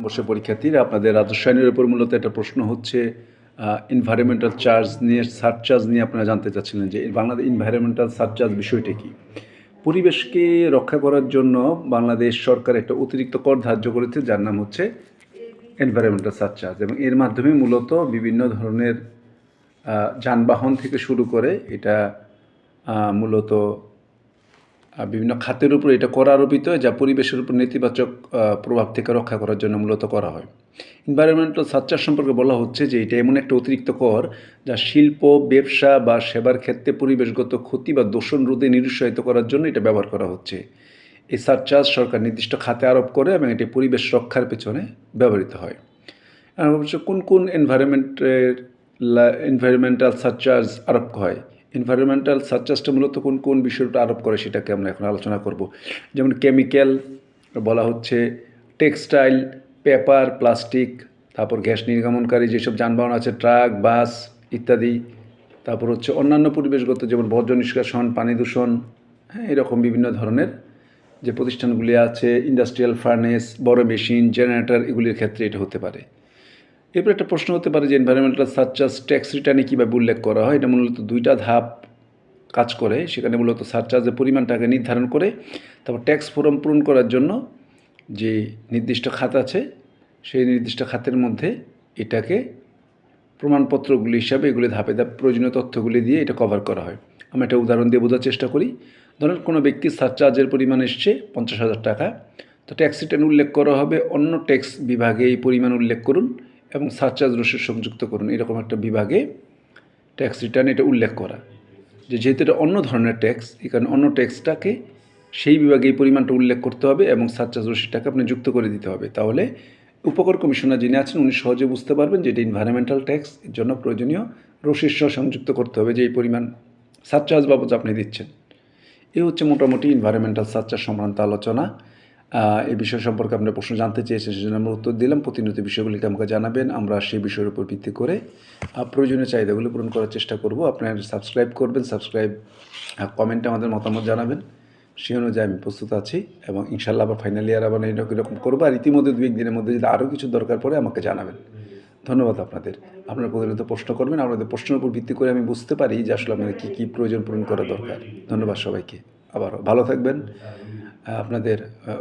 বর্ষের পরীক্ষার্থীরা আপনাদের রাজস্ব আইনের উপর মূলত একটা প্রশ্ন হচ্ছে এনভায়রনমেন্টাল চার্জ নিয়ে সারচার্জ নিয়ে আপনারা জানতে চাচ্ছিলেন যে বাংলাদেশ এনভায়রনমেন্টাল সারচার্জ বিষয়টা কি। পরিবেশকে রক্ষা করার জন্য বাংলাদেশ সরকার একটা অতিরিক্ত কর ধার্য করেছে যার নাম হচ্ছে এনভায়রনমেন্টাল সারচার্জ, এবং এর মাধ্যমে মূলত বিভিন্ন ধরনের যানবাহন থেকে শুরু করে এটা মূলত বিভিন্ন খাতের উপর এটা কর আরোপিত হয়, যা পরিবেশের উপর নেতিবাচক প্রভাব থেকে রক্ষা করার জন্য মূলত করা হয়। এনভায়রনমেন্টাল সারচার্জ সম্পর্কে বলা হচ্ছে যে এটা এমন একটা অতিরিক্ত কর যা শিল্প, ব্যবসা বা সেবার ক্ষেত্রে পরিবেশগত ক্ষতি বা দূষণ রোধে নিরুৎসাহিত করার জন্য এটা ব্যবহার করা হচ্ছে। এই সারচার্জ সরকার নির্দিষ্ট খাতে আরোপ করে এবং এটি পরিবেশ রক্ষার পেছনে ব্যবহৃত হয়। অবশ্য কোন কোন এনভায়রনমেন্টাল সারচার্জ আরোপ হয়, এনভায়রনমেন্টাল সারচার্জটা মূলত কোন কোন বিষয়টা আরোপ করে সেটাকে আমরা এখন আলোচনা করব। যেমন কেমিক্যাল বলা হচ্ছে, টেক্সটাইল, পেপার, প্লাস্টিক, তারপর গ্যাস নির্গমনকারী যেসব যানবাহন আছে, ট্রাক, বাস ইত্যাদি। তারপর হচ্ছে অন্যান্য পরিবেশগত যেমন বর্জ্য নিষ্কাশন, পানি দূষণ, হ্যাঁ, এরকম বিভিন্ন ধরনের যে প্রতিষ্ঠানগুলি আছে, ইন্ডাস্ট্রিয়াল ফার্নেস, বড় মেশিন, জেনারেটর, এগুলির ক্ষেত্রে এটা হতে পারে। এরপর একটা প্রশ্ন হতে পারে যে এনভায়রনমেন্টাল সারচার্জ ট্যাক্স রিটার্নে কীভাবে উল্লেখ করা হয়। এটা মূলত দুইটা ধাপ কাজ করে। সেখানে মূলত সারচার্জের পরিমাণটাকে নির্ধারণ করে তারপর ট্যাক্স ফর্ম পূরণ করার জন্য যে নির্দিষ্ট খাত আছে সেই নির্দিষ্ট খাতের মধ্যে এটাকে প্রমাণপত্রগুলি হিসাবে এগুলি ধাপে ধাপে প্রয়োজনীয় তথ্যগুলি দিয়ে এটা কভার করা হয়। আমি একটা উদাহরণ দিয়ে বোঝার চেষ্টা করি। ধরেন কোনো ব্যক্তির সারচার্জের পরিমাণ এসছে 50,000 টাকা, তো ট্যাক্স রিটার্ন উল্লেখ করা হবে অন্য ট্যাক্স বিভাগে এই পরিমাণ উল্লেখ করুন এবং সারচার্জ রসিদ সংযুক্ত করুন, এরকম একটা বিভাগে ট্যাক্স রিটার্ন এটা উল্লেখ করা যে যেহেতু এটা অন্য ধরনের ট্যাক্স, এখানে অন্য ট্যাক্সটাকে সেই বিভাগে এই পরিমাণটা উল্লেখ করতে হবে এবং সারচার্জ রসিদটাকে আপনি যুক্ত করে দিতে হবে। তাহলে উপকর কমিশনার যিনি আছেন উনি সহজে বুঝতে পারবেন যে এটা এনভায়রনমেন্টাল ট্যাক্স, এর জন্য প্রয়োজনীয় রসিদ সহ সংযুক্ত করতে হবে যে এই পরিমাণ সারচার্জ বাবদ আপনি দিচ্ছেন। এই হচ্ছে মোটামুটি এনভায়রনমেন্টাল সারচার্জ সংক্রান্ত আলোচনা। এই বিষয় সম্পর্কে আপনার প্রশ্ন জানতে চেয়েছেন, সেজন্য আমরা উত্তর দিলাম। প্রতিনিয়ত বিষয়গুলিকে আমাকে জানাবেন, আমরা সেই বিষয়ের উপর ভিত্তি করে প্রয়োজনীয় চাহিদাগুলো পূরণ করার চেষ্টা করব। আপনারা সাবস্ক্রাইব করবেন, কমেন্টে আমাদের মতামত জানাবেন, সেই অনুযায়ী আমি প্রস্তুত আছি এবং ইনশাআল্লাহ আবার ফাইনাল ইয়ার আবার এরকম করবো। আর ইতিমধ্যে 2-1 দিনের মধ্যে যদি আরও কিছু দরকার পড়ে আমাকে জানাবেন। ধন্যবাদ আপনাদের। আপনারা প্রতিনিয়ত প্রশ্ন করবেন, আপনাদের প্রশ্নের উপর ভিত্তি করে আমি বুঝতে পারি যে আসলে আপনাদের কী কী প্রয়োজন পূরণ করা দরকার। ধন্যবাদ সবাইকে। আবারও ভালো থাকবেন। আপনাদের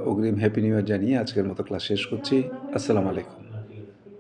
অগ্রিম হ্যাপি নিউ ইয়ার জানিয়ে আজকের মতো ক্লাস শেষ করছি। আসসালামু আলাইকুম।